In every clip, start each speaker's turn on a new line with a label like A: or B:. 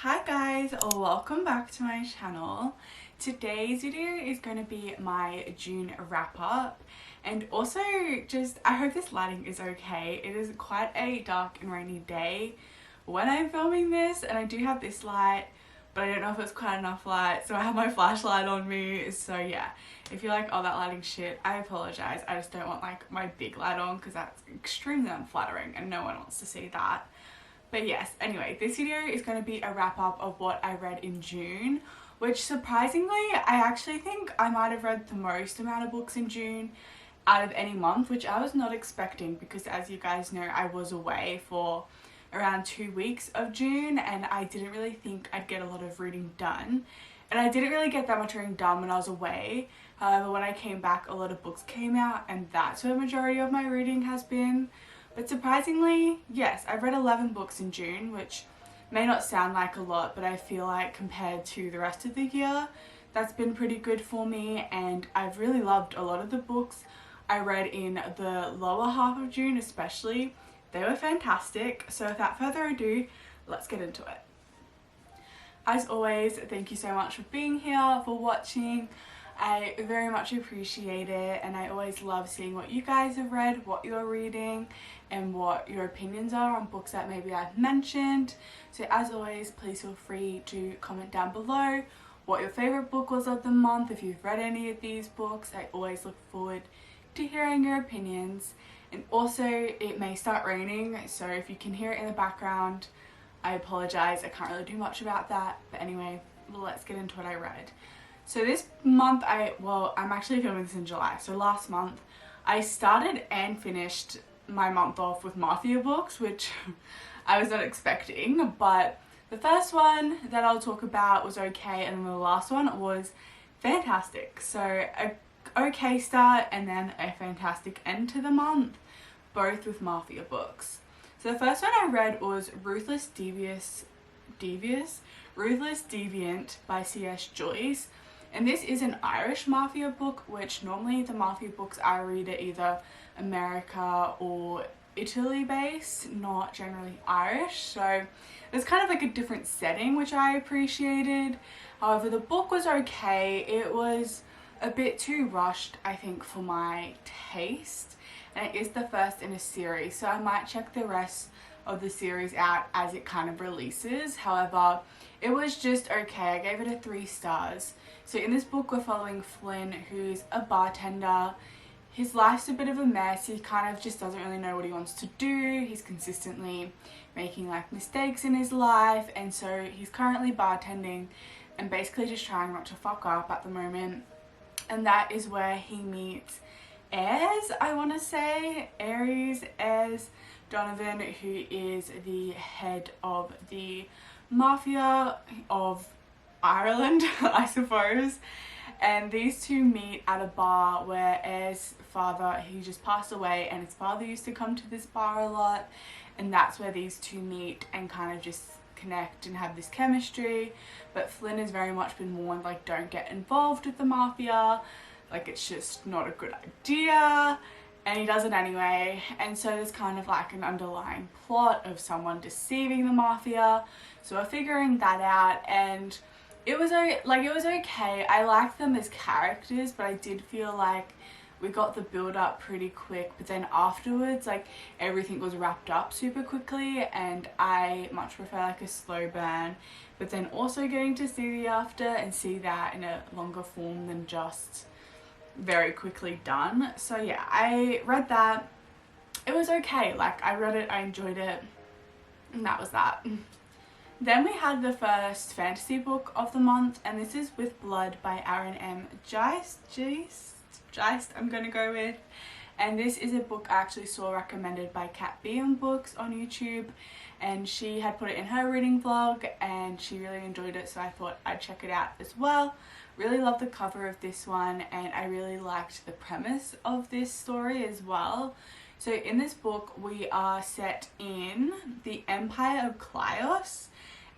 A: Hi guys, welcome back to my channel. Today's video is going to be my June wrap up, and also just I hope this lighting is okay. It is quite a dark and rainy day when I'm filming this, and I do have this light, but I don't know if it's quite enough light, so I have my flashlight on me. So yeah, if you're like, oh that lighting's shit, I apologize. I just don't want like my big light on because that's extremely unflattering and no one wants to see that. But yes, anyway, this video is going to be a wrap up of what I read in June, which surprisingly, I actually think I might have read the most amount of books in June out of any month, which I was not expecting because, as you guys know, I was away for around 2 weeks of June and I didn't really think I'd get a lot of reading done. And I didn't really get that much reading done when I was away. However, when I came back, a lot of books came out and that's where the majority of my reading has been. But surprisingly, yes, I've read 11 books in June, which may not sound like a lot, but I feel like compared to the rest of the year, that's been pretty good for me, and I've really loved a lot of the books I read in the lower half of June especially. They were fantastic, so without further ado, let's get into it. As always, thank you so much for being here, for watching. I very much appreciate it, and I always love seeing what you guys have read, what you're reading, and what your opinions are on books that maybe I've mentioned. So as always, please feel free to comment down below what your favourite book was of the month. If you've read any of these books, I always look forward to hearing your opinions. And also, it may start raining, so if you can hear it in the background, I apologise, I can't really do much about that. But anyway, let's get into what I read. So this month, I'm actually filming this in July, so last month I started and finished my month off with Mafia books, which I was not expecting, but the first one that I'll talk about was okay, and then the last one was fantastic. So a okay start and then a fantastic end to the month, both with Mafia books. So the first one I read was Ruthless, Deviant by C.S. Joyce. And this is an Irish Mafia book, which normally the Mafia books I read are either America or Italy based, not generally Irish. So it's kind of like a different setting, which I appreciated. However, the book was okay. It was a bit too rushed, I think, for my taste. And it is the first in a series, so I might check the rest of the series out as it kind of releases. However, it was just okay. I gave it a 3 stars. So in this book we're following Flynn, who's a bartender. His life's a bit of a mess. He kind of just doesn't really know what he wants to do. He's consistently making like mistakes in his life, and so he's currently bartending and basically just trying not to fuck up at the moment. And that is where he meets Ares Donovan, who is the head of the Mafia of Ireland, I suppose. And these two meet at a bar where Ares' father, he just passed away, and his father used to come to this bar a lot, and that's where these two meet and kind of just connect and have this chemistry. But Flynn has very much been warned, like, don't get involved with the Mafia, like it's just not a good idea, and he does it anyway. And so there's kind of like an underlying plot of someone deceiving the Mafia, so we're figuring that out. And it was okay. I liked them as characters, but I did feel like we got the build up pretty quick, but then afterwards like everything was wrapped up super quickly, and I much prefer like a slow burn, but then also getting to see the after and see that in a longer form than just very quickly done. So yeah, I read that. It was okay. Like, I read it, I enjoyed it, and that was that. Then we had the first fantasy book of the month, and this is With Blood by Aaron M. Geist, I'm gonna go with. And this is a book I actually saw recommended by Cat Beam Books on YouTube, and she had put it in her reading vlog and she really enjoyed it, so I thought I'd check it out as well. Really love the cover of this one, and I really liked the premise of this story as well. So in this book we are set in the Empire of Klios,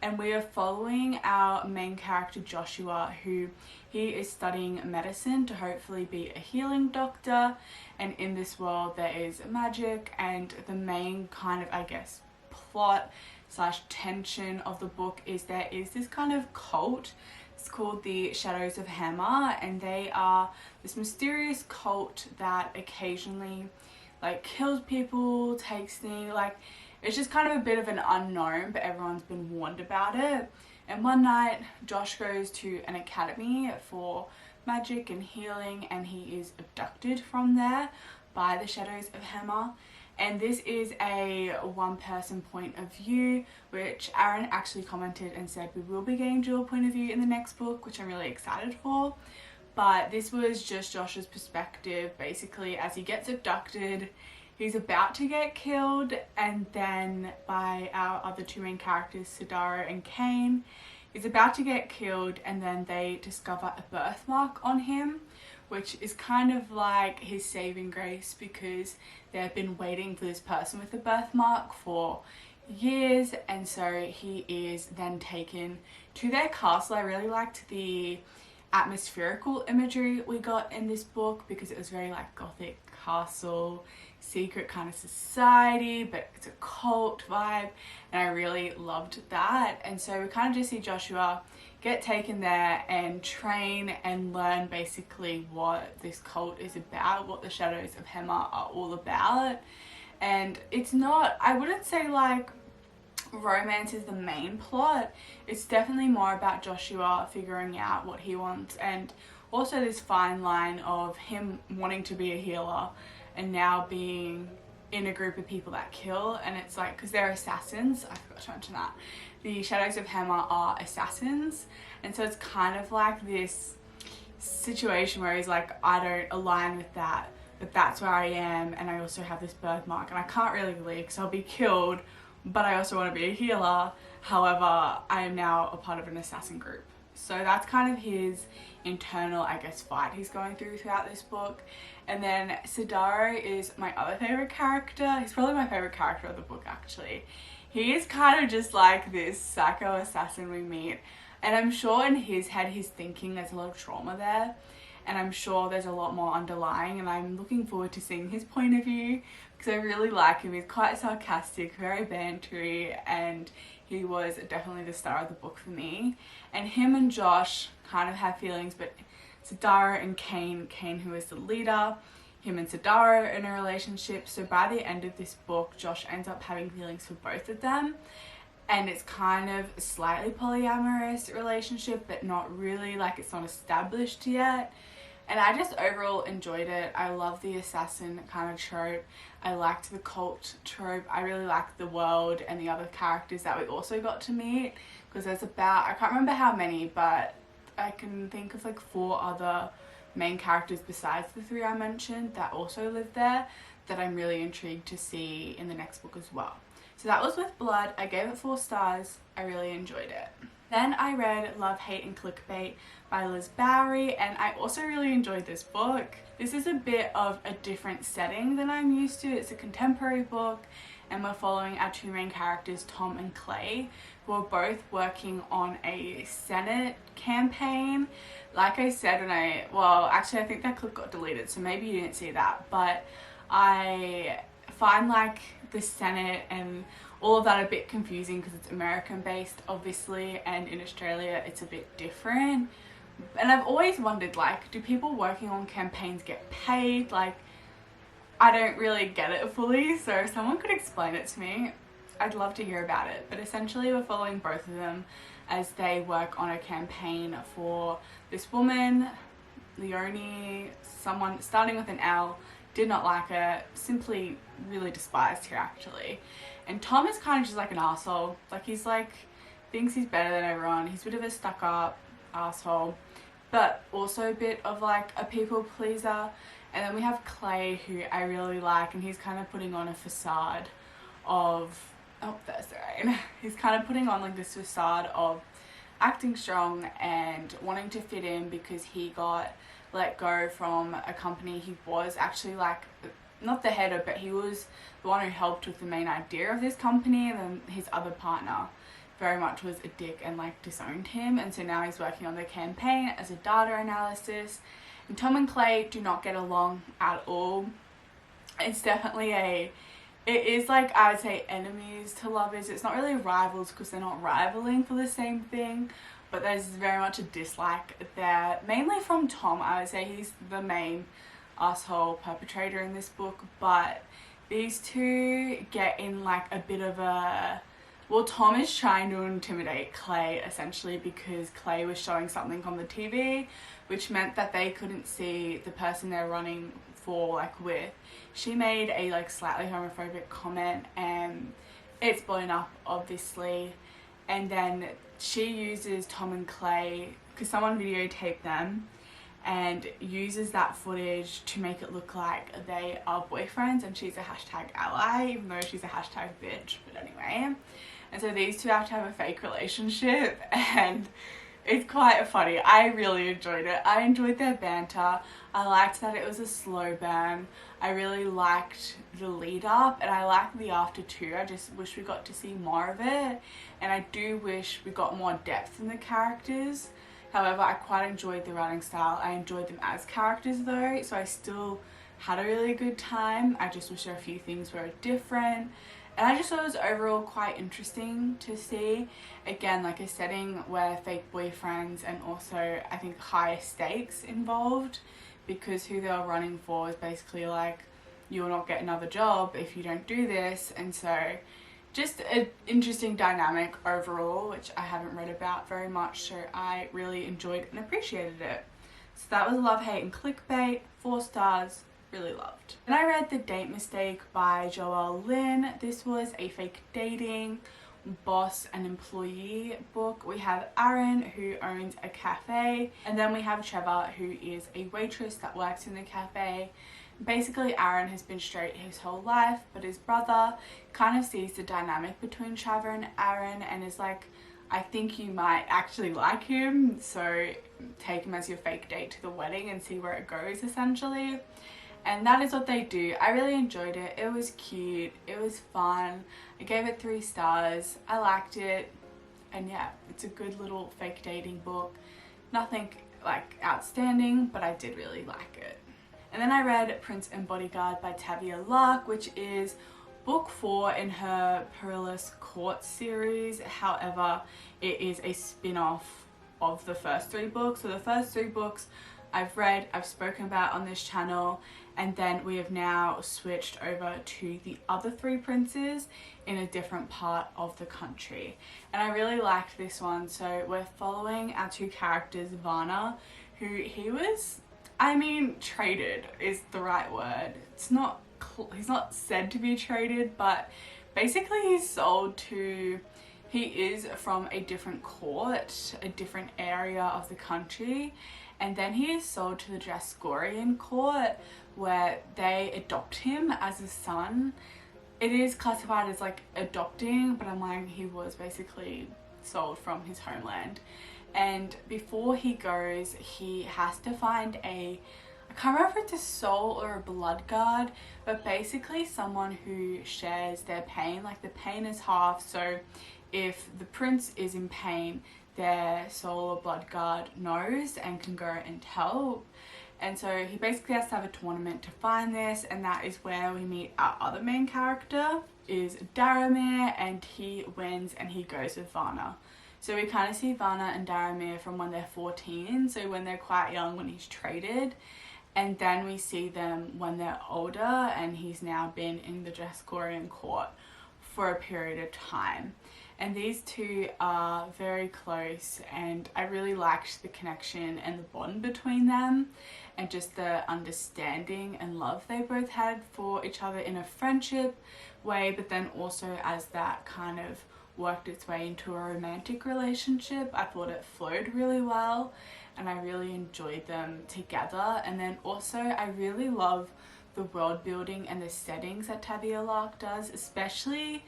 A: and we are following our main character Joshua, who he is studying medicine to hopefully be a healing doctor. And in this world there is magic, and the main kind of, I guess, plot slash tension of the book is there is this kind of cult. It's called the Shadows of Hammer, and they are this mysterious cult that occasionally like kills people, takes things, like it's just kind of a bit of an unknown, but everyone's been warned about it. And one night Josh goes to an academy for magic and healing, and he is abducted from there by the Shadows of Hammer. And this is a one-person point of view, which Aaron actually commented and said we will be getting dual point of view in the next book, which I'm really excited for. But this was just Josh's perspective, basically, as he gets abducted. He's about to get killed, and then by our other two main characters, Sidara and Kane. He's about to get killed, and then they discover a birthmark on him, which is kind of like his saving grace, because they've been waiting for this person with a birthmark for years. And so he is then taken to their castle. I really liked the atmospherical imagery we got in this book, because it was very like gothic castle, secret kind of society, but it's a cult vibe, and I really loved that. And so we kind of just see Joshua get taken there and train and learn basically what this cult is about, what the Shadows of Hammer are all about. And it's not, I wouldn't say like romance is the main plot. It's definitely more about Joshua figuring out what he wants, and also this fine line of him wanting to be a healer and now being in a group of people that kill. And it's like, because they're assassins, I forgot to mention that. The Shadows of Hammer are assassins, and so it's kind of like this situation where he's like, I don't align with that, but that's where I am, and I also have this birthmark, and I can't really leave because I'll be killed, but I also want to be a healer. However, I am now a part of an assassin group. So that's kind of his internal, I guess, fight he's going through throughout this book. And then Sidara is my other favourite character. He's probably my favourite character of the book, actually. He is kind of just like this psycho assassin we meet, and I'm sure in his head he's thinking there's a lot of trauma there, and I'm sure there's a lot more underlying, and I'm looking forward to seeing his point of view, because I really like him. He's quite sarcastic, very bantery, and he was definitely the star of the book for me. And him and Josh kind of have feelings, but Sidara and Kane, who is the leader, him and Sidara are in a relationship. So by the end of this book, Josh ends up having feelings for both of them, and it's kind of a slightly polyamorous relationship, but not really, like it's not established yet. And I just overall enjoyed it. I love the assassin kind of trope. I liked the cult trope. I really liked the world and the other characters that we also got to meet, because there's about, I can't remember how many, but I can think of like 4 other main characters besides the 3 I mentioned that also live there, that I'm really intrigued to see in the next book as well. So that was With Blood. I gave it 4 stars. I really enjoyed it. Then I read Love, Hate and Clickbait by Liz Bowery, and I also really enjoyed this book. This is a bit of a different setting than I'm used to. It's a contemporary book, and we're following our 2 main characters, Tom and Clay, who are both working on a Senate campaign. Like I said when actually I think that clip got deleted, so maybe you didn't see that, but I find like the Senate and all of that a bit confusing, because it's American based obviously, and in Australia it's a bit different. And I've always wondered, like, do people working on campaigns get paid? Like, I don't really get it fully, so if someone could explain it to me, I'd love to hear about it. But essentially we're following both of them as they work on a campaign for this woman, Leonie, someone starting with an L, did not like her, simply really despised her actually. And Tom is kind of just like an asshole. Like, he's like, thinks he's better than everyone. He's a bit of a stuck up asshole, but also a bit of like a people pleaser. And then we have Clay, who I really like, and he's kind of putting on a facade of, oh, that's right. He's kind of putting on like this facade of acting strong and wanting to fit in, because he got let go from a company. He was actually like, not the head of, but he was the one who helped with the main idea of this company, and then his other partner very much was a dick and like disowned him, and so now he's working on the campaign as a data analysis. And Tom and Clay do not get along at all. It's definitely a it is like, I would say, enemies to lovers. It's not really rivals because they're not rivaling for the same thing, but there's very much a dislike there, mainly from Tom. I would say he's the main asshole perpetrator in this book, but these two get in like a bit of a, well, Tom is trying to intimidate Clay essentially because Clay was showing something on the TV which meant that they couldn't see the person they're running for, like, with. She made a like slightly homophobic comment and it's blown up obviously, and then she uses Tom and Clay because someone videotaped them and uses that footage to make it look like they are boyfriends, and she's a hashtag ally even though she's a hashtag bitch, but anyway. And so these two have to have a fake relationship and it's quite funny. I really enjoyed it. I enjoyed their banter. I liked that it was a slow burn. I really liked the lead up and I liked the after too. I just wish we got to see more of it, and I do wish we got more depth in the characters. However, I quite enjoyed the writing style. I enjoyed them as characters though, so I still had a really good time. I just wish there were a few things were different. And I just thought it was overall quite interesting to see. Again, like a setting where fake boyfriends and also I think higher stakes involved, because who they were running for is basically like, you'll not get another job if you don't do this. And so just an interesting dynamic overall, which I haven't read about very much, so I really enjoyed and appreciated it. So that was Love, Hate and Clickbait, 4 stars. Really loved. And I read The Date Mistake by Joelle Lynne. This was a fake dating, boss and employee book. We have Aaron, who owns a cafe, and then we have Trevor, who is a waitress that works in the cafe. Basically, Aaron has been straight his whole life, but his brother kind of sees the dynamic between Trevor and Aaron and is like, I think you might actually like him, so take him as your fake date to the wedding and see where it goes, essentially. And that is what they do. I really enjoyed it. It was cute. It was fun. I gave it 3 stars. I liked it. And yeah, it's a good little fake dating book. Nothing like outstanding, but I did really like it. And then I read Prince and Bodyguard by Tavia Lark, which is book 4 in her Perilous Court series. However, it is a spin-off of the first 3 books. So the first 3 books I've read, I've spoken about on this channel, and then we have now switched over to the other 3 princes in a different part of the country. And I really liked this one. So we're following our 2 characters, Varna, who he was, I mean, traded is the right word. It's not, he's not said to be traded, but basically he's sold to, he is from a different court, a different area of the country, and then he is sold to the Jaskorian court where they adopt him as a son. It is classified as like adopting, but I'm like, he was basically sold from his homeland. And before he goes, he has to find a, I can't remember if it's a soul or a blood guard, but basically someone who shares their pain. Like the pain is half, so if the prince is in pain, their soul or blood guard knows and can go and help. And so he basically has to have a tournament to find this, and that is where we meet our other main character, is Daramir, and he wins and he goes with Varna. So we kind of see Varna and Daramir from when they're 14, so when they're quite young when he's traded, and then we see them when they're older and he's now been in the Jaskorian court for a period of time. And these 2 are very close, and I really liked the connection and the bond between them and just the understanding and love they both had for each other in a friendship way, but then also as that kind of worked its way into a romantic relationship. I thought it flowed really well and I really enjoyed them together. And then also I really love the world building and the settings that Tavia Lark does, especially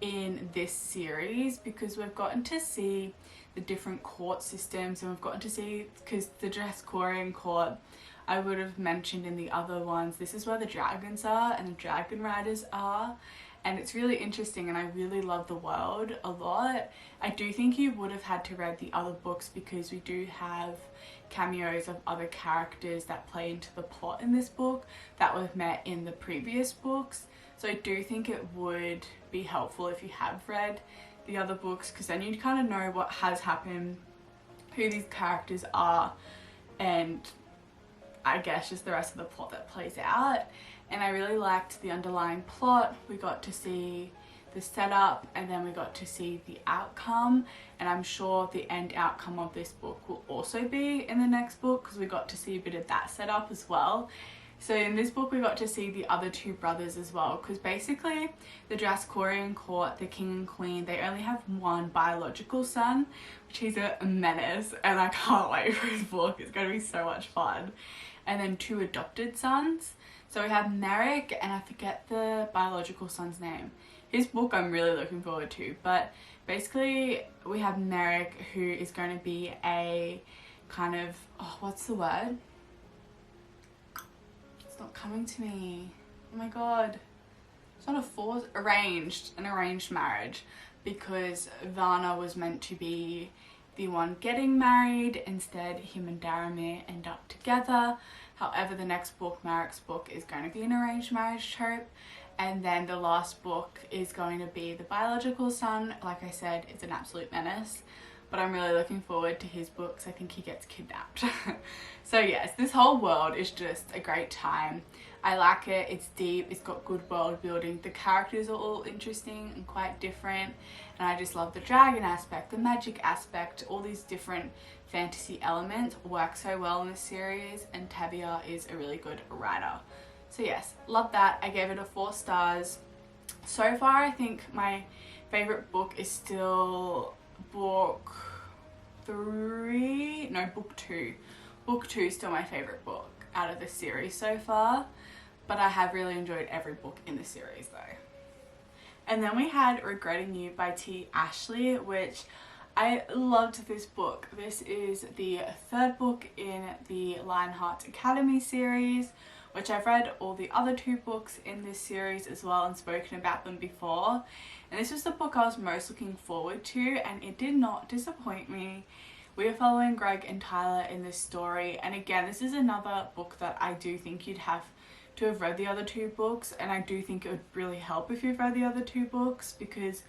A: in this series, because we've gotten to see the different court systems, and we've gotten to see, because the Jaskorian court I would have mentioned in the other ones, this is where the dragons are and the dragon riders are, and it's really interesting and I really love the world a lot. I do think you would have had to read the other books because we do have cameos of other characters that play into the plot in this book that we've met in the previous books. So So I do think it would be helpful if you have read the other books, because then you kind of know what has happened, who these characters are, and I guess just the rest of the plot that plays out. And I really liked the underlying plot. We got to see the setup, and then we got to see the outcome, and I'm sure the end outcome of this book will also be in the next book, because we got to see a bit of that setup as well. So in this book we got to see the other two brothers as well, because basically the Draskorian court, the king and queen, they only have one biological son, which is a menace, and I can't wait for his book. It's going to be so much fun. And then two adopted sons. So we have Merrick, and I forget the biological son's name. His book I'm really looking forward to, but basically we have Merrick, who is going to be a kind of, oh, what's the word? It's not coming to me. Oh my god. It's not a forced, an arranged marriage, because Varna was meant to be the one getting married. Instead, him and Daramir end up together. However, the next book, Merrick's book, is going to be an arranged marriage trope. And then the last book is going to be the biological son. Like I said, it's an absolute menace, but I'm really looking forward to his books. I think he gets kidnapped. So yes, this whole world is just a great time. I like it. It's deep. It's got good world building. The characters are all interesting and quite different. And I just love the dragon aspect, the magic aspect, all these different fantasy elements work so well in this series. And Tavia is a really good writer. So yes, love that. I gave it a 4 stars. So far, I think my favourite book is still book 3. No, book 2. Book 2 is still my favourite book out of the series so far. But I have really enjoyed every book in the series though. And then we had Regretting You by T Ashleigh, which I loved this book. This is the 3rd book in the Lionheart Academy series, which I've read all the other 2 books in this series as well and spoken about them before. And this was the book I was most looking forward to, and it did not disappoint me. We are following Greg and Tyler in this story, and again, this is another book that I do think you'd have to have read the other 2 books, and I do think it would really help if you've read the other 2 books, because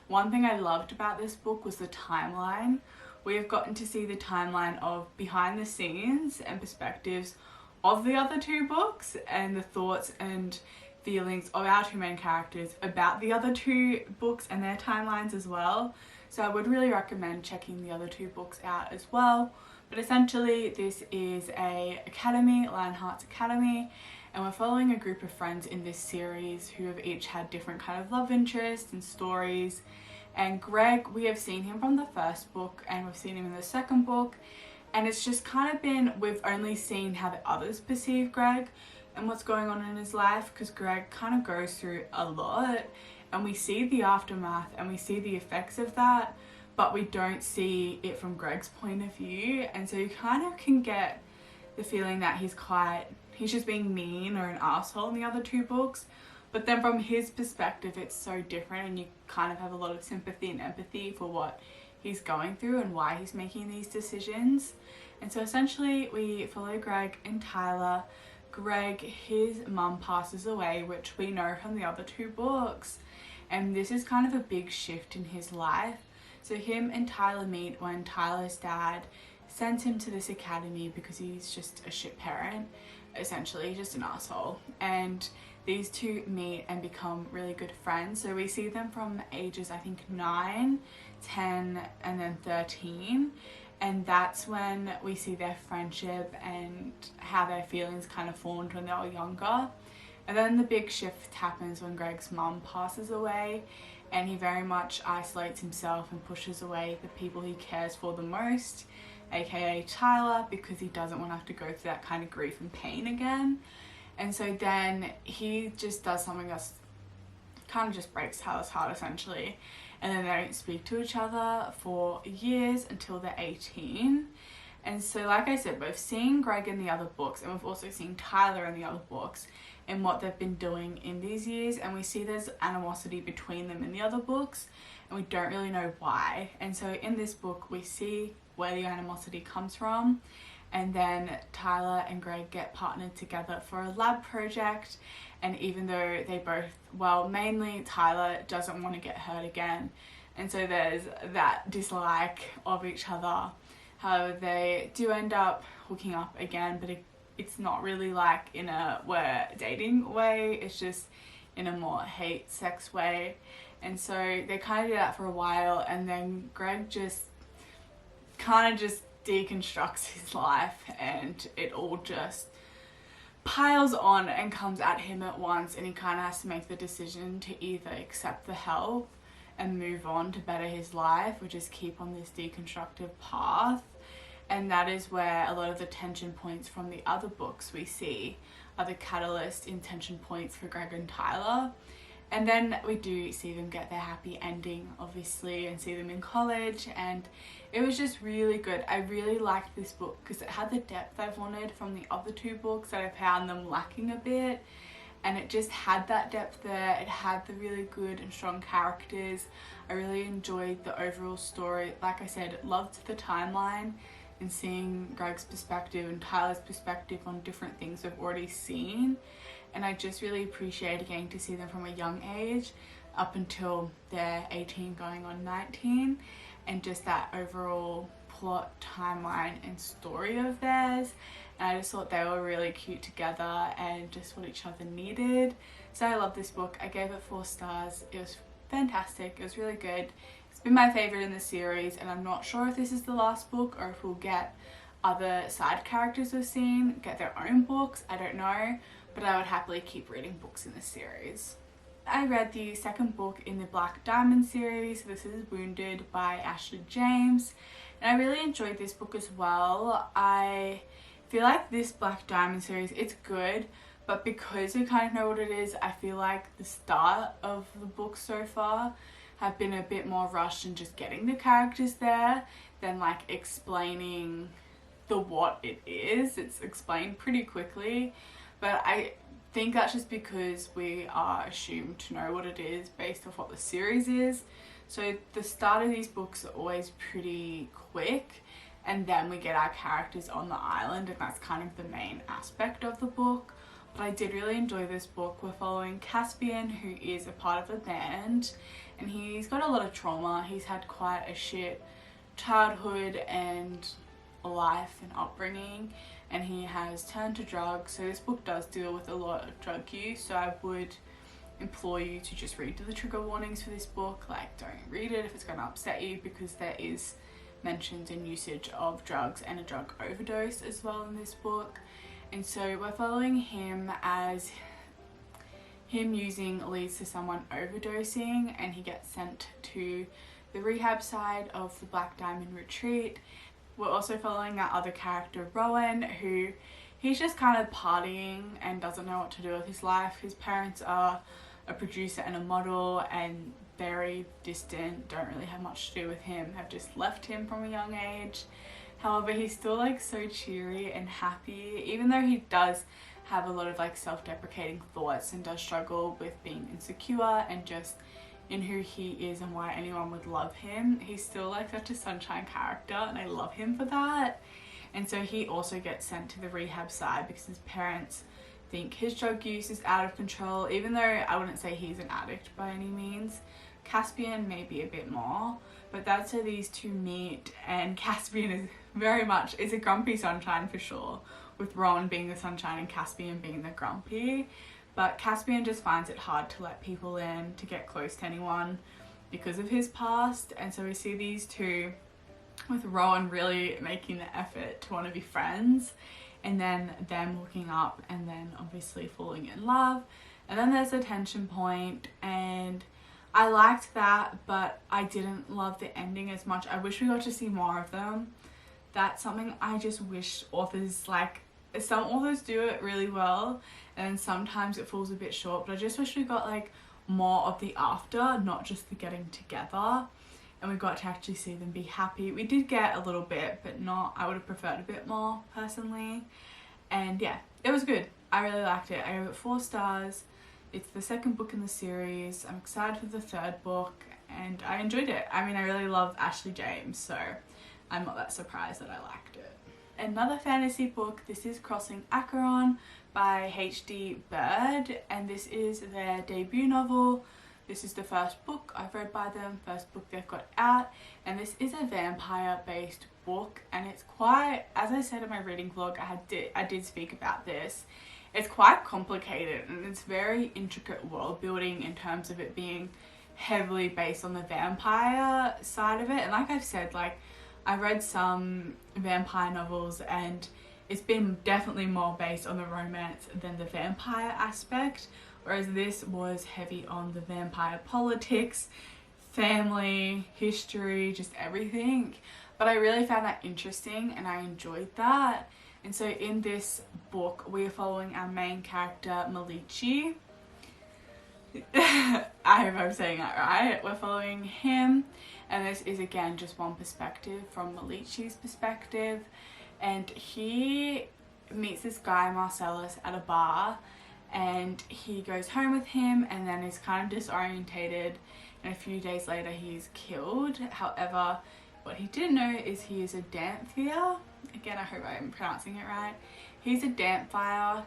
A: one thing I loved about this book was the timeline. We have gotten to see the timeline of behind the scenes and perspectives of the other 2 books, and the thoughts and feelings of our 2 main characters about the other 2 books and their timelines as well. So I would really recommend checking the other 2 books out as well. But essentially this is a academy, Lionheart's Academy, and we're following a group of friends in this series who have each had different kind of love interests and stories. And Greg, we have seen him from the 1st book and we've seen him in the 2nd book. And it's just kind of been, we've only seen how the others perceive Greg and what's going on in his life, because Greg kind of goes through a lot and we see the aftermath and we see the effects of that, but we don't see it from Greg's point of view. And so you kind of can get the feeling that he's just being mean or an asshole in the other 2 books. But then from his perspective, it's so different, and you kind of have a lot of sympathy and empathy for what he's going through and why he's making these decisions. And so essentially we follow Greg and Tyler. Greg, his mum passes away, which we know from the other 2 books, and this is kind of a big shift in his life. So him and Tyler meet when Tyler's dad sends him to this academy because he's just a shit parent, essentially just an asshole. And these 2 meet and become really good friends. So we see them from ages, I think 9, 10 and then 13, and that's when we see their friendship and how their feelings kind of formed when they were younger. And then the big shift happens when Greg's mum passes away, and he very much isolates himself and pushes away the people he cares for the most, aka Tyler, because he doesn't want to have to go through that kind of grief and pain again. And so then he just does something that's kind of just breaks Tyler's heart essentially, and then they don't speak to each other for years until they're 18. And so like I said, we've seen Greg in the other books, and we've also seen Tyler in the other books and what they've been doing in these years, and we see there's animosity between them in the other books, and we don't really know why. And so in this book we see where the animosity comes from, and then Tyler and Greg get partnered together for a lab project. And even though they both, well, mainly Tyler doesn't want to get hurt again, and so there's that dislike of each other. However, they do end up hooking up again, but it's not really like in a we're dating way, it's just in a more hate sex way. And so they kind of do that for a while, and then Greg just kind of just deconstructs his life, and it all just piles on and comes at him at once, and he kind of has to make the decision to either accept the help and move on to better his life, or just keep on this deconstructive path. And that is where a lot of the tension points from the other books we see are the catalyst in tension points for Greg and Tyler. And then we do see them get their happy ending, obviously, and see them in college, and it was just really good. I really liked this book because it had the depth I've wanted from the other two books that I found them lacking a bit, and it just had that depth there. It had the really good and strong characters. I really enjoyed the overall story. Like I said, loved the timeline and seeing Greg's perspective and Tyler's perspective on different things we've already seen. And I just really appreciated getting to see them from a young age up until they're 18 going on 19, and just that overall plot, timeline and story of theirs. And I just thought they were really cute together and just what each other needed. So I love this book. I gave it 4 stars. It was fantastic. It was really good. It's been my favourite in the series, and I'm not sure if this is the last book or if we'll get other side characters we've seen get their own books. I don't know, but I would happily keep reading books in this series. I read the second book in the Black Diamond series. This is Wounded by Ashley James, and I really enjoyed this book as well. I feel like this Black Diamond series, it's good, but because we kind of know what it is, I feel like the start of the book so far have been a bit more rushed in just getting the characters there than like explaining the what it is. It's explained pretty quickly, but I think that's just because we are assumed to know what it is based off what the series is. So the start of these books are always pretty quick, and then we get our characters on the island, and that's kind of the main aspect of the book. But I did really enjoy this book. We're following Caspian, who is a part of a band, and he's got a lot of trauma. He's had quite a shit childhood and life and upbringing, and he has turned to drugs. So this book does deal with a lot of drug use, so I would implore you to just read the trigger warnings for this book. Like, don't read it if it's going to upset you, because there is mentions and usage of drugs and a drug overdose as well in this book. And so we're following him as him using leads to someone overdosing, and he gets sent to the rehab side of the Black Diamond retreat. We're also following our other character, Rowan, who he's just kind of partying and doesn't know what to do with his life. His parents are a producer and a model, and very distant, don't really have much to do with him, have just left him from a young age. However, he's still like so cheery and happy, even though he does have a lot of like self-deprecating thoughts and does struggle with being insecure and just in who he is and why anyone would love him. He's still like such a sunshine character, and I love him for that. And so he also gets sent to the rehab side because his parents think his drug use is out of control, even though I wouldn't say he's an addict by any means. Caspian may be a bit more, but that's how these two meet, and Caspian is very much, is a grumpy sunshine for sure, with Rowan being the sunshine and Caspian being the grumpy. But Caspian just finds it hard to let people in, to get close to anyone because of his past. And so we see these two, with Rowan really making the effort to want to be friends, and then them hooking up and then obviously falling in love. And then there's a tension point, and I liked that, but I didn't love the ending as much. I wish we got to see more of them. That's something I just wish authors, like, some authors do it really well, and sometimes it falls a bit short, but I just wish we got like more of the after, not just the getting together, and we got to actually see them be happy. We did get a little bit, but not, I would have preferred a bit more personally. And yeah, it was good. I really liked it. I gave it 4 stars. It's the second book in the series. I'm excited for the third book, and I enjoyed it. I mean, I really love Ashley James, so I'm not that surprised that I liked it. another fantasy book. This is Crossing Acheron by HD Birde, and this is their debut novel. This is the first book I've read by them, first book they've got out, and this is a vampire based book, and it's quite, as I said in my reading vlog, I did speak about this. It's quite complicated and it's very intricate world building in terms of it being heavily based on the vampire side of it. And like I've said, like I read some vampire novels and it's been definitely more based on the romance than the vampire aspect, whereas this was heavy on the vampire politics, family, history, just everything. But I really found that interesting and I enjoyed that. And so in this book, we are following our main character, Malichi. I hope I'm saying that right. We're following him, and this is again just one perspective from Malichi's perspective. And he meets this guy, Marcellus, at a bar, and he goes home with him and then is kind of disorientated, and a few days later he's killed. However, what he didn't know is he is a Dampier. Again, I hope I'm pronouncing it right. He's a Dampier,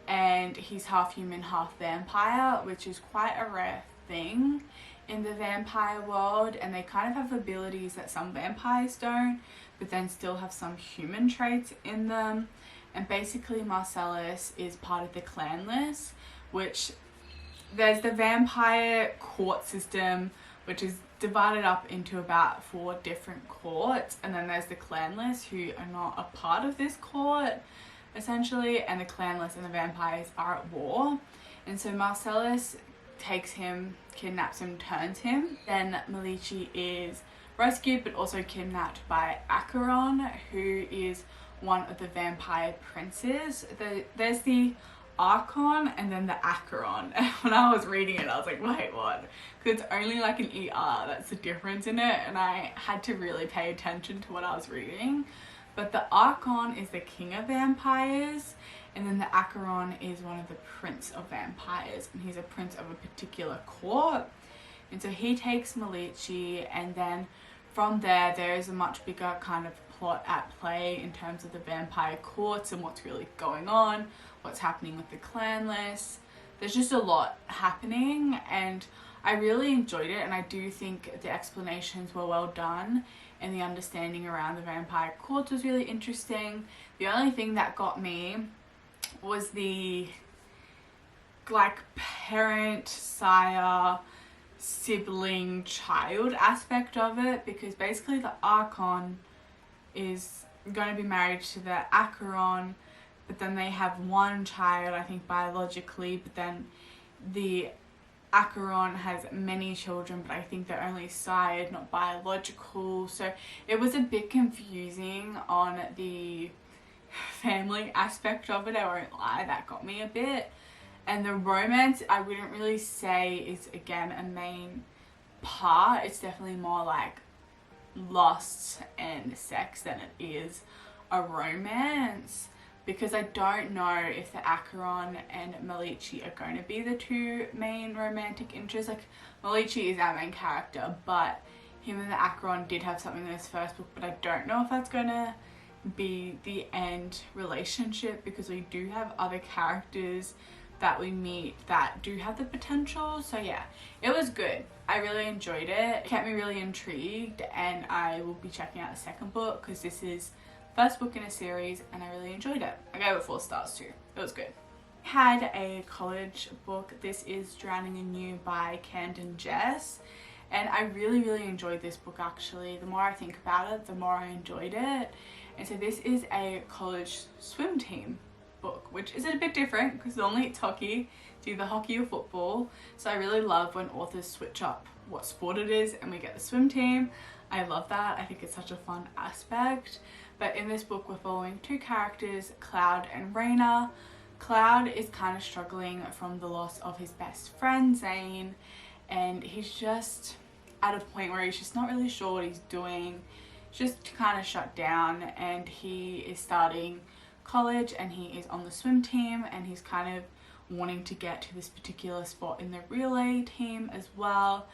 A: and he's half human, half vampire, which is quite a rare thing in the vampire world, and they kind of have abilities that some vampires don't, but then still have some human traits in them. And basically Marcellus is part of the clanless, which there's the vampire court system, which is divided up into about 4 different courts, and then there's the clanless who are not a part of this court essentially, and the clanless and the vampires are at war. And so Marcellus takes him, kidnaps him, turns him. Then Malichi is rescued but also kidnapped by Acheron, who is one of the vampire princes. There's the Archon and then the Acheron. And when I was reading it, I was like, wait, what? Because it's only like an ER, that's the difference in it, and I had to really pay attention to what I was reading. But the Archon is the king of vampires, and then the Acheron is one of the prince of vampires, and he's a prince of a particular court. And so he takes Malichi, and then from there, there is a much bigger kind of plot at play in terms of the vampire courts and what's really going on, what's happening with the clanless. There's just a lot happening, and I really enjoyed it, and I do think the explanations were well done and the understanding around the vampire courts was really interesting. The only thing that got me was the like parent, sire, sibling, child aspect of it, because basically the Archon is going to be married to the Acheron, but then they have one child, I think biologically, but then the Acheron has many children, but I think they're only sired, not biological. So it was a bit confusing on the family aspect of it, I won't lie, that got me a bit. And the romance, I wouldn't really say is again a main part. It's definitely more like lust and sex than it is a romance, because I don't know if the Acheron and Malichi are going to be the 2 main romantic interests. Like Malichi is our main character, but him and the Acheron did have something in this first book, but I don't know if that's going to be the end relationship, because we do have other characters that we meet that do have the potential. So yeah, it was good. I really enjoyed it. It kept me really intrigued, and I will be checking out the second book because this is first book in a series and I really enjoyed it. I gave it 4 stars too. It was good. Had a college book. This is Drowning in You by Camden, Jess, and I really enjoyed this book actually. The more I think about it, the more I enjoyed it. And so this is a college swim team book, which is a bit different because normally it's hockey. It's either hockey or football. So I really love when authors switch up what sport it is and we get the swim team. I love that. I think it's such a fun aspect. But in this book, we're following 2 characters, Cloud and Raina. Cloud is kind of struggling from the loss of his best friend, Zane, and he's just at a point where he's just not really sure what he's doing. He's just kind of shut down, and he is starting college and he is on the swim team, and he's kind of wanting to get to this particular spot in the relay team as well.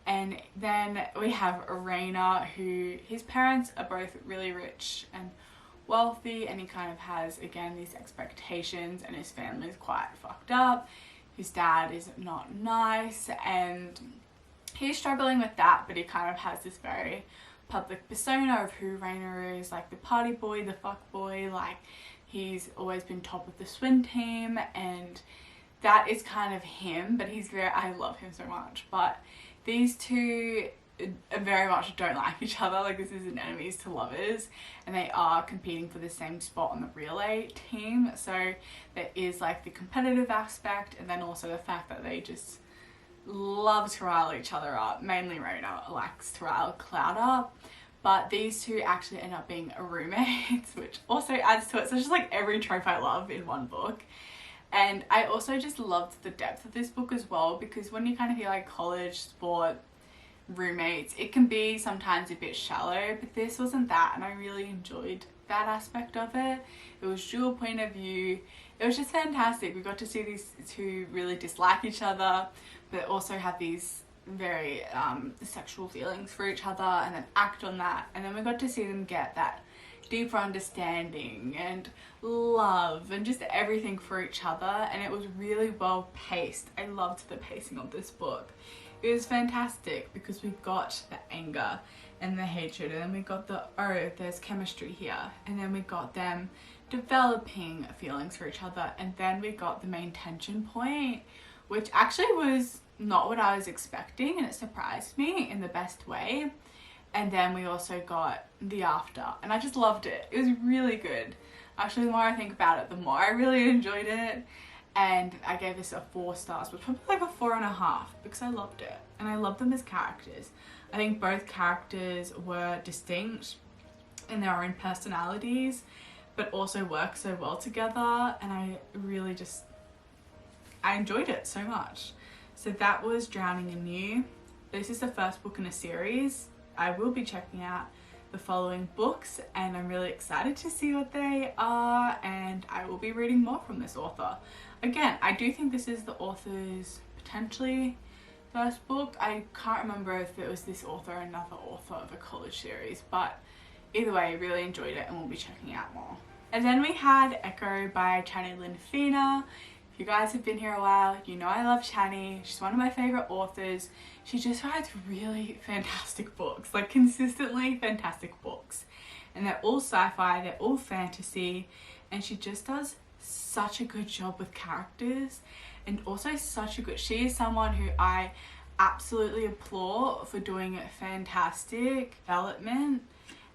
A: And then we have Raina, who his parents are both really rich and wealthy, and he kind of has, again, these expectations, and his family's quite fucked up. His dad is not nice, and he's struggling with that, but he kind of has this very public persona of who Raina is, like the party boy, the fuck boy, like he's always been top of the swim team, and that is kind of him. But he's very, I love him so much, but these two very much don't like each other. Like, this is an enemies to lovers, and they are competing for the same spot on the relay team. So there is like the competitive aspect, and then also the fact that they just love to rile each other up. Mainly Raina likes to rile Cloud up, but these two actually end up being roommates, which also adds to it. So it's just like every trope I love in one book. And I also just loved the depth of this book as well, because when you kind of hear like college sport roommates, it can be sometimes a bit shallow, but this wasn't that, and I really enjoyed that aspect of it. It was dual point of view. It was just fantastic. We got to see these two really dislike each other, but also have these very sexual feelings for each other, and then act on that. And then we got to see them get that deeper understanding and love and just everything for each other, and it was really well paced. I loved the pacing of this book. It was fantastic because we got the anger and the hatred, and then we got the, oh, there's chemistry here, and then we got them developing feelings for each other, and then we got the main tension point, which actually was not what I was expecting, and it surprised me in the best way. And then we also got the after, and I just loved it. It was really good. Actually, the more I think about it, the more I really enjoyed it. And I gave this a 4 stars, but probably like a 4.5, because I loved it. And I love them as characters. I think both characters were distinct in their own personalities, but also work so well together. And I really just, I enjoyed it so much. So that was Drowning in You. This is the first book in a series. I will be checking out the following books, and I'm really excited to see what they are, and I will be reading more from this author. Again, I do think this is the author's potentially first book. I can't remember if it was this author or another author of a college series, but either way, I really enjoyed it, and we'll be checking out more. And then we had Echo by Chani, Lynne, Feener. If you guys have been here a while, you know I love Chani. She's one of my favorite authors. She just writes really fantastic books, like consistently fantastic books. And they're all sci-fi, they're all fantasy, and she just does such a good job with characters, and also such a good, she is someone who I absolutely applaud for doing fantastic development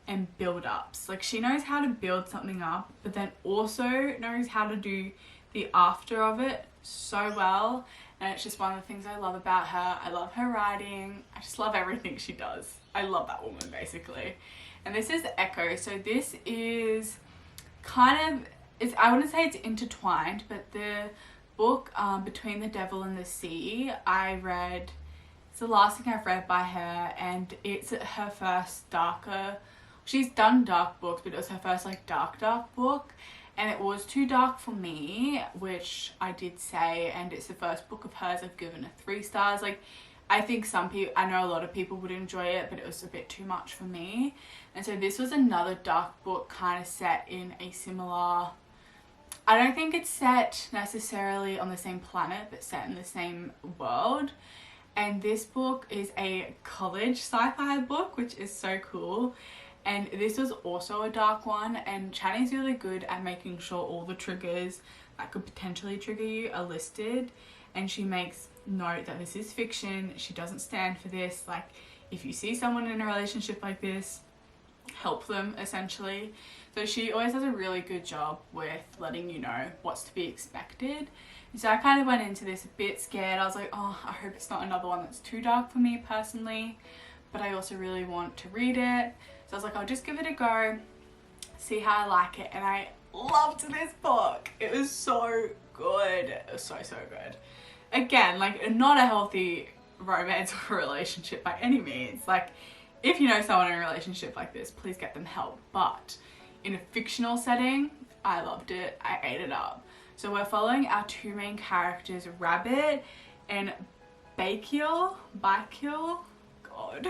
A: and build-ups. Like, she knows how to build something up, but then also knows how to do the after of it so well, and it's just one of the things I love about her. I love her writing. I just love everything she does. I love that woman, basically. And this is Echo. So this is kind of, it's, I wouldn't say it's intertwined, but the book Between the Devil and the Sea, I read, it's the last thing I've read by her, and it's her first darker, she's done dark books, but it was her first like dark book. And it was too dark for me, which I did say, and it's the first book of hers I've given a 3 stars. Like, I think some people, I know a lot of people would enjoy it, but it was a bit too much for me. And so this was another dark book kind of set in a similar, I don't think it's set necessarily on the same planet, but set in the same world. And this book is a college sci-fi book, which is so cool. And this was also a dark one, and Chani's really good at making sure all the triggers that could potentially trigger you are listed, and she makes note that this is fiction, she doesn't stand for this. Like, if you see someone in a relationship like this, help them, essentially. So she always does a really good job with letting you know what's to be expected. And so I kind of went into this a bit scared. I was like, oh, I hope it's not another one that's too dark for me personally, but I also really want to read it. So I was like, I'll just give it a go, see how I like it. And I loved this book. It was so good. It was so good. Again, like, not a healthy romance or relationship by any means. Like, if you know someone in a relationship like this, please get them help. But in a fictional setting, I loved it. I ate it up. So we're following our 2 main characters, Rabbit and Bakiel. god.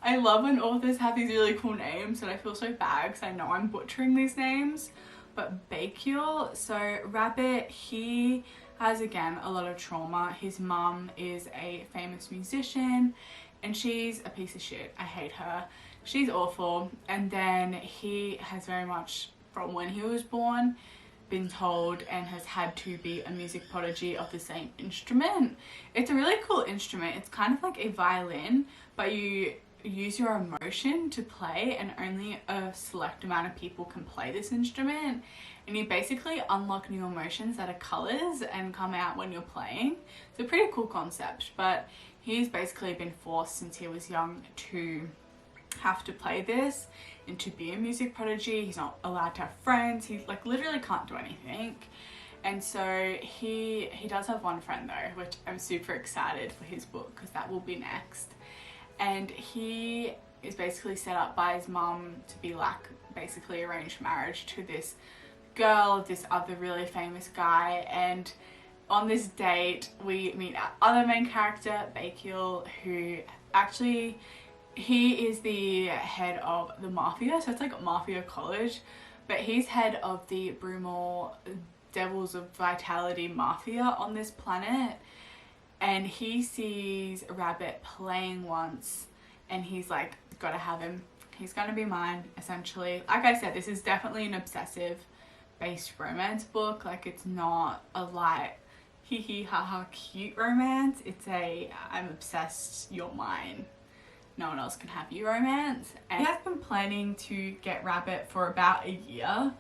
A: I love when authors have these really cool names, and I feel so bad because I know I'm butchering these names. But Bakule, so Rabbit, he has again a lot of trauma. His mum is a famous musician and she's a piece of shit. I hate her. She's awful. And then he has very much, from when he was born, been told and has had to be a music prodigy of the same instrument. It's a really cool instrument. It's kind of like a violin, but you use your emotion to play, and only a select amount of people can play this instrument, and you basically unlock new emotions that are colors and come out when you're playing. It's a pretty cool concept, but he's basically been forced since he was young to have to play this and to be a music prodigy. He's not allowed to have friends. He like literally can't do anything. And so he does have one friend though, which I'm super excited for his book because that will be next. And he is basically set up by his mum to be like basically arranged marriage to this girl, this other really famous guy. And on this date we meet our other main character, Bakule, who actually, he is the head of the Mafia, so it's like Mafia college, but he's head of the Brumal Devils of Vitality Mafia on this planet. And he sees Rabbit playing once and he's like, gotta have him. He's gonna be mine, essentially. Like I said, this is definitely an obsessive based romance book. Like, it's not a light hee hee ha ha cute romance. It's a I'm obsessed, you're mine, no one else can have you romance. And he has been planning to get Rabbit for about a year,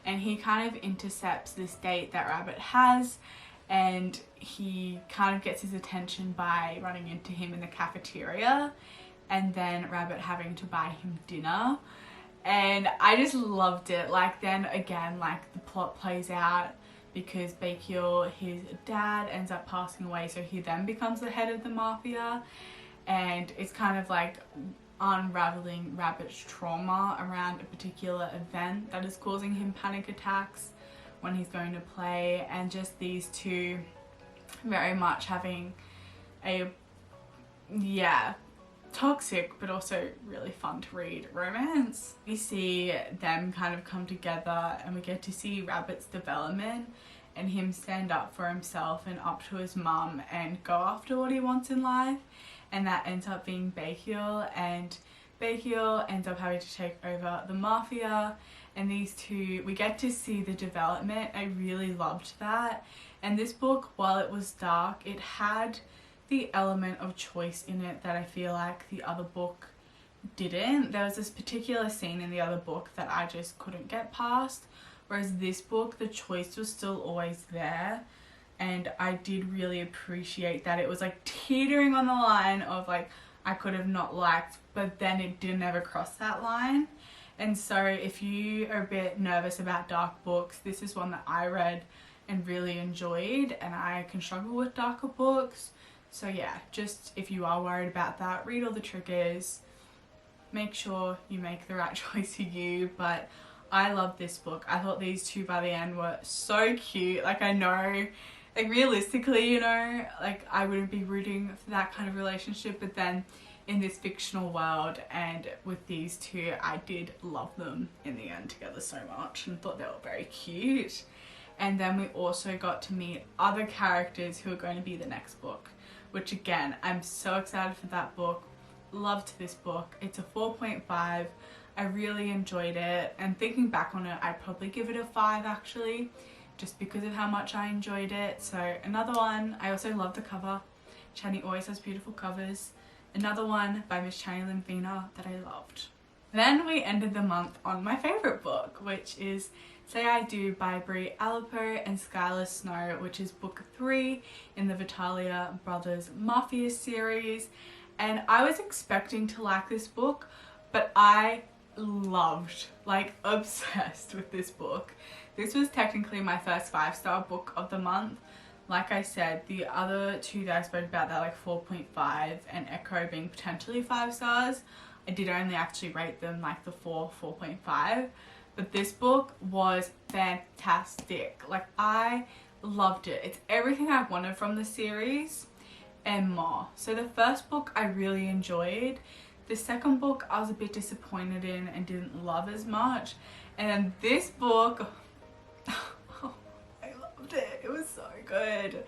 A: and he kind of intercepts this date that Rabbit has, and he kind of gets his attention by running into him in the cafeteria, and then Rabbit having to buy him dinner. And I just loved it. Like, then again, like the plot plays out because Bakule, his dad, ends up passing away, so he then becomes the head of the Mafia, and it's kind of like unraveling Rabbit's trauma around a particular event that is causing him panic attacks when he's going to play, and just these two very much having a, yeah, toxic but also really fun to read romance. We see them kind of come together, and we get to see Rabbit's development and him stand up for himself and up to his mum and go after what he wants in life, and that ends up being Bakule, and Bakule ends up having to take over the Mafia. And these two, we get to see the development. I really loved that. And this book, while it was dark, it had the element of choice in it that I feel like the other book didn't. There was this particular scene in the other book that I just couldn't get past, whereas this book, the choice was still always there. And I did really appreciate that. It was like teetering on the line of like, I could have not liked, but then it didn't ever cross that line. And so if you are a bit nervous about dark books, this is one that I read and really enjoyed, and I can struggle with darker books. So yeah, just if you are worried about that, read all the triggers, make sure you make the right choice for you. But I love this book. I thought these two by the end were so cute. Like, I know, like realistically, you know, like I wouldn't be rooting for that kind of relationship, but then in this fictional world and with these two, I did love them in the end together so much and thought they were very cute. And then we also got to meet other characters who are going to be the next book, which again, I'm so excited for that book. Loved this book. It's a 4.5. I really enjoyed it, and thinking back on it, I'd probably give it a 5 actually, just because of how much I enjoyed it. So another one. I also love the cover. Chani always has beautiful covers. Another one by Miss Chani Lynn Feener that I loved. Then we ended the month on my favourite book, which is Say I Do by Brea, Alepou and Skylar Snow, which is book 3 in the Vitale Brothers Mafia series. And I was expecting to like this book, but I loved, like obsessed with this book. This was technically my first 5-star book of the month. Like I said, the other two that I spoke about, they're like 4.5, and Echo being potentially 5 stars. I did only actually rate them like the 4.5. But this book was fantastic. Like, I loved it. It's everything I wanted from the series. and more. So the first book I really enjoyed. The second book I was a bit disappointed in and didn't love as much. And then this book, oh, I loved it. It was so good.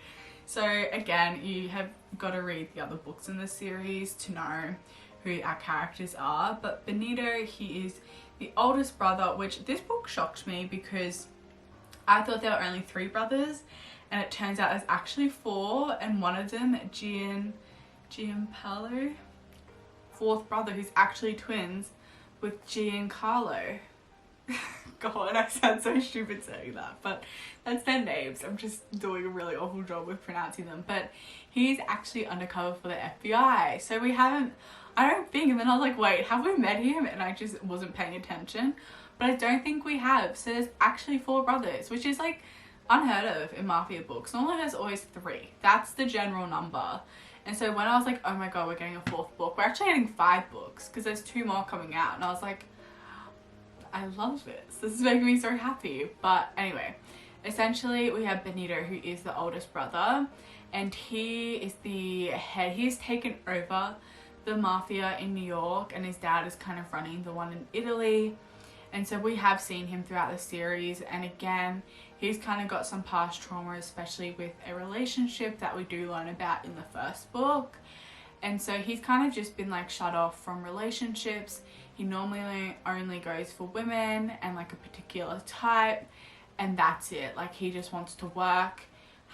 A: So again, you have got to read the other books in the series to know who our characters are. But Benito, he is the oldest brother, which this book shocked me because I thought there were only 3 brothers, and it turns out there's actually 4, and one of them, Gianpaolo, 4th brother, who's actually twins with Giancarlo. God, I sound so stupid saying that, but that's their names. I'm just doing a really awful job with pronouncing them. But he's actually undercover for the FBI. So we haven't, I don't think, and then I was like, wait, have we met him? And I just wasn't paying attention. But I don't think we have. So there's actually 4 brothers, which is like unheard of in Mafia books. Normally there's always 3. That's the general number. And so when I was like, oh my god, we're getting a 4th book, we're actually getting 5 books because there's 2 more coming out. And I was like, I love this. This is making me so happy. But anyway, essentially we have Benito, who is the oldest brother, and he is the head. He's taken over the Mafia in New York, and his dad is kind of running the one in Italy. And so we have seen him throughout the series, and again, he's kind of got some past trauma, especially with a relationship that we do learn about in the first book. And so he's kind of just been like shut off from relationships. He normally only goes for women and like a particular type, and that's it. Like he just wants to work,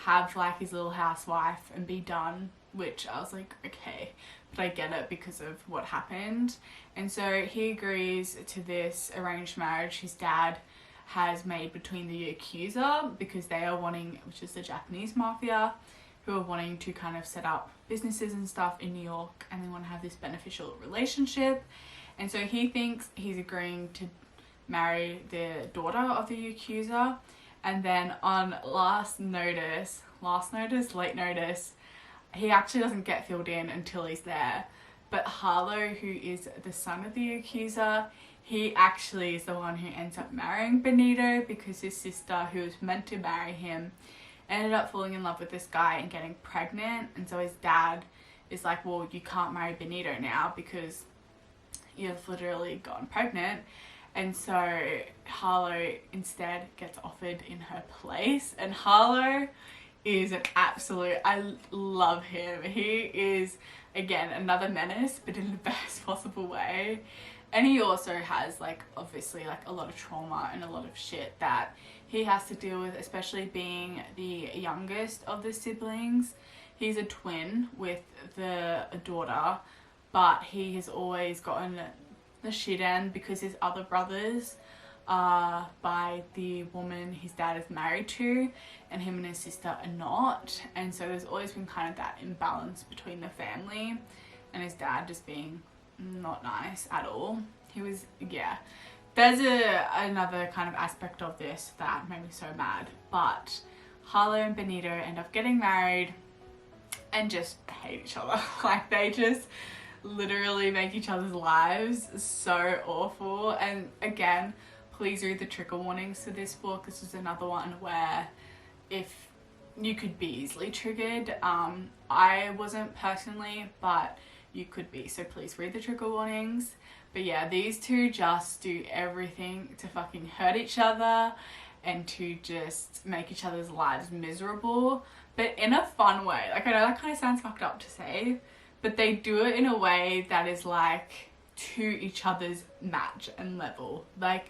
A: have like his little housewife and be done, which I was like, okay, but I get it because of what happened. And so he agrees to this arranged marriage his dad has made between the Yakuza, because they are wanting, which is the Japanese Mafia, who are wanting to kind of set up businesses and stuff in New York, and they want to have this beneficial relationship. And so he thinks he's agreeing to marry the daughter of the Yakuza. And then on late notice, he actually doesn't get filled in until he's there. But Harlow, who is the son of the Yakuza, he actually is the one who ends up marrying Benito, because his sister, who was meant to marry him, ended up falling in love with this guy and getting pregnant. And so his dad is like, well, you can't marry Benito now because you've literally gotten pregnant. And so Harlow instead gets offered in her place, and Harlow is an absolute, I love him. He is, again, another menace, but in the best possible way. And he also has like obviously like a lot of trauma and a lot of shit that he has to deal with, especially being the youngest of the siblings. He's a twin with a daughter, but he has always gotten the shit end because his other brothers are by the woman his dad is married to, and him and his sister are not. And so there's always been kind of that imbalance between the family, and his dad just being not nice at all. He was, yeah. There's another kind of aspect of this that made me so mad. But Harlow and Benito end up getting married and just hate each other. Like they just literally make each other's lives so awful. And again, please read the trigger warnings to this book. This is another one where if you could be easily triggered. I wasn't personally, but you could be, so please read the trigger warnings. But yeah, these two just do everything to fucking hurt each other and to just make each other's lives miserable, but in a fun way. Like I know that kind of sounds fucked up to say, but they do it in a way that is like to each other's match and level. Like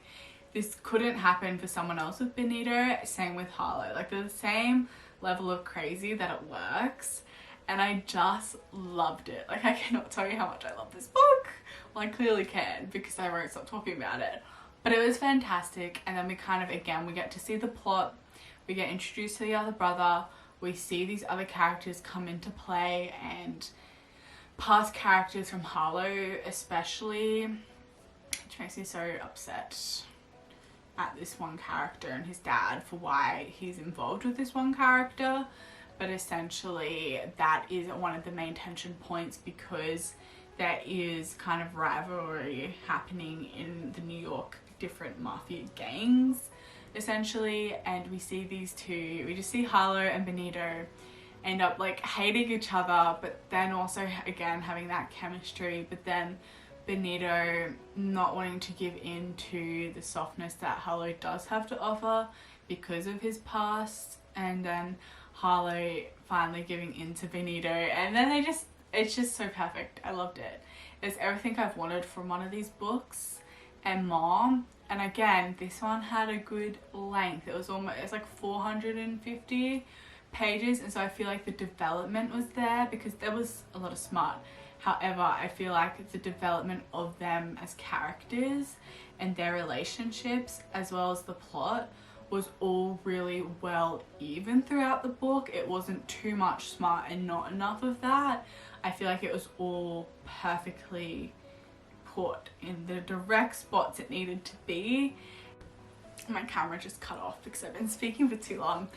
A: this couldn't happen for someone else with Benito, same with Harlow. Like they're the same level of crazy that it works. And I just loved it. Like I cannot tell you how much I love this book. Well, I clearly can because I won't stop talking about it. But it was fantastic. And then we kind of, again, we get to see the plot. We get introduced to the other brother. We see these other characters come into play, and past characters from Harlow especially, which makes me so upset at this one character and his dad for why he's involved with this one character. But essentially that is one of the main tension points because there is kind of rivalry happening in the New York different mafia gangs essentially. And we see these two, we just see Harlow and Benito, end up like hating each other, but then also again having that chemistry, but then Benito not wanting to give in to the softness that Harlow does have to offer because of his past, and then Harlow finally giving in to Benito, and then it's just so perfect. I loved it. It's everything I've wanted from one of these books and more. And again, this one had a good length. It's like 450 pages, and so I feel like the development was there because there was a lot of smart. However, I feel like the development of them as characters and their relationships as well as the plot was all really well even throughout the book. It wasn't too much smart and not enough of that. I feel like it was all perfectly put in the direct spots it needed to be. My camera just cut off because I've been speaking for too long.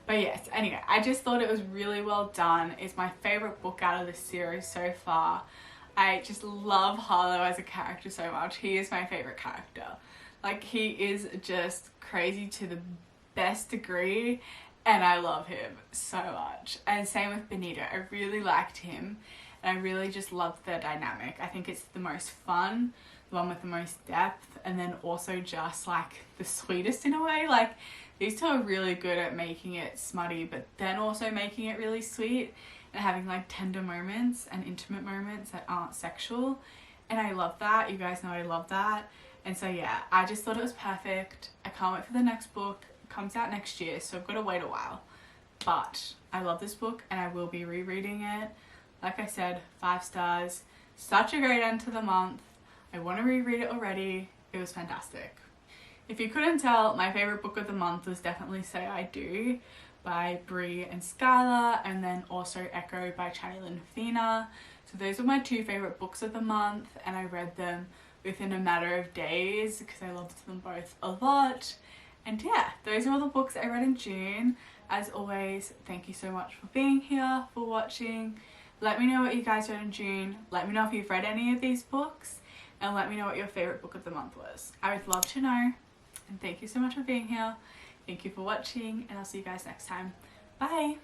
A: But yes, anyway, I just thought it was really well done. It's my favourite book out of the series so far. I just love Harlow as a character so much. He is my favourite character. Like, he is just crazy to the best degree, and I love him so much. And same with Benito. I really liked him, and I really just loved their dynamic. I think it's the most fun, the one with the most depth, and then also just like the sweetest in a way. Like, these two are really good at making it smutty, but then also making it really sweet and having like tender moments and intimate moments that aren't sexual. And I love that. You guys know I love that. And so yeah, I just thought it was perfect. I can't wait for the next book. It comes out next year, so I've got to wait a while. But I love this book and I will be rereading it. Like I said, 5 stars. Such a great end to the month. I want to reread it already. It was fantastic. If you couldn't tell, my favourite book of the month was definitely Say I Do by Brea and Skylar, and then also Echo by Chani, Lynne, Feener. So those were my 2 favourite books of the month, and I read them within a matter of days because I loved them both a lot. And yeah, those are all the books I read in June. As always, thank you so much for being here, for watching. Let me know what you guys read in June. Let me know if you've read any of these books, and let me know what your favourite book of the month was. I would love to know. And thank you so much for being here. Thank you for watching, and I'll see you guys next time. Bye!